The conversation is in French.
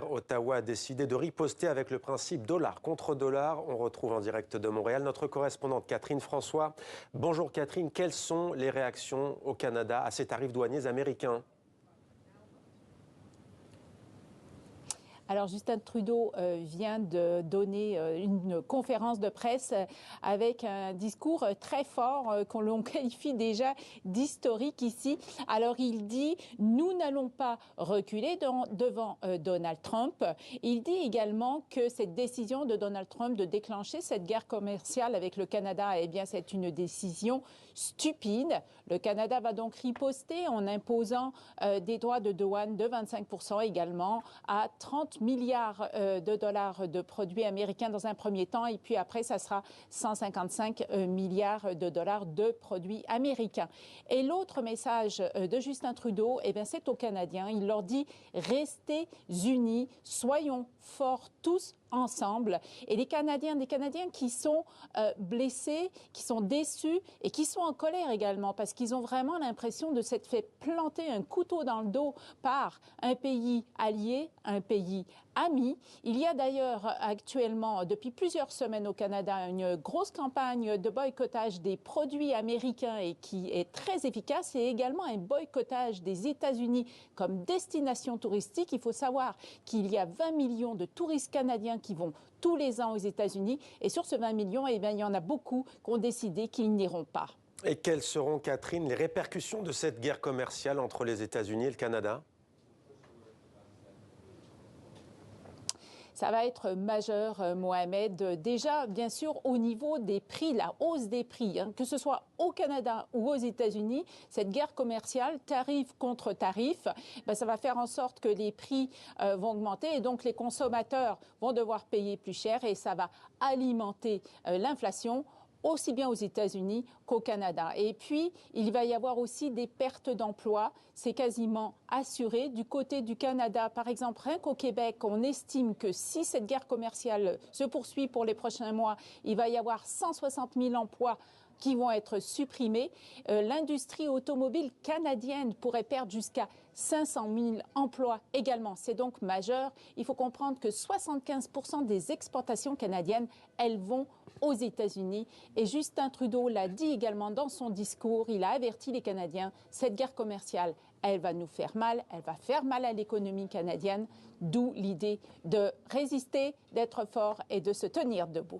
Ottawa a décidé de riposter avec le principe dollar contre dollar. On retrouve en direct de Montréal notre correspondante Catherine François. Bonjour Catherine, quelles sont les réactions au Canada à ces tarifs douaniers américains ? Alors Justin Trudeau vient de donner une conférence de presse avec un discours très fort qu'on l'on qualifie déjà d'historique ici. Alors il dit « Nous n'allons pas reculer devant Donald Trump ». Il dit également que cette décision de Donald Trump de déclencher cette guerre commerciale avec le Canada, eh bien c'est une décision stupide. Le Canada va donc riposter en imposant des droits de douane de 25% également à 30 milliards de dollars de produits américains dans un premier temps, et puis après, ça sera 155 milliards de dollars de produits américains. Et l'autre message de Justin Trudeau, eh bien, c'est aux Canadiens. Il leur dit « Restez unis, soyons forts tous ensemble ». Et des Canadiens qui sont blessés, qui sont déçus et qui sont en colère également parce qu'ils ont vraiment l'impression de s'être fait planter un couteau dans le dos par un pays allié, un pays ami. Il y a d'ailleurs actuellement, depuis plusieurs semaines au Canada, une grosse campagne de boycottage des produits américains et qui est très efficace, et également un boycottage des États-Unis comme destination touristique. Il faut savoir qu'il y a 20 millions de touristes canadiens qui vont tous les ans aux États-Unis, et sur ces 20 millions, eh bien, il y en a beaucoup qui ont décidé qu'ils n'iront pas. Et quelles seront, Catherine, les répercussions de cette guerre commerciale entre les États-Unis et le Canada ? Ça va être majeur, Mohamed. Déjà, bien sûr, au niveau des prix, la hausse des prix, que ce soit au Canada ou aux États-Unis, cette guerre commerciale, tarif contre tarif, ça va faire en sorte que les prix vont augmenter et donc les consommateurs vont devoir payer plus cher, et ça va alimenter l'inflation, aussi bien aux États-Unis qu'au Canada. Et puis, il va y avoir aussi des pertes d'emplois. C'est quasiment assuré. Du côté du Canada, par exemple, rien qu'au Québec, on estime que si cette guerre commerciale se poursuit pour les prochains mois, il va y avoir 160 000 emplois qui vont être supprimés. L'industrie automobile canadienne pourrait perdre jusqu'à 500 000 emplois également. C'est donc majeur. Il faut comprendre que 75% des exportations canadiennes, elles vont aux États-Unis. Et Justin Trudeau l'a dit également dans son discours. Il a averti les Canadiens, cette guerre commerciale, elle va nous faire mal, elle va faire mal à l'économie canadienne, d'où l'idée de résister, d'être fort et de se tenir debout.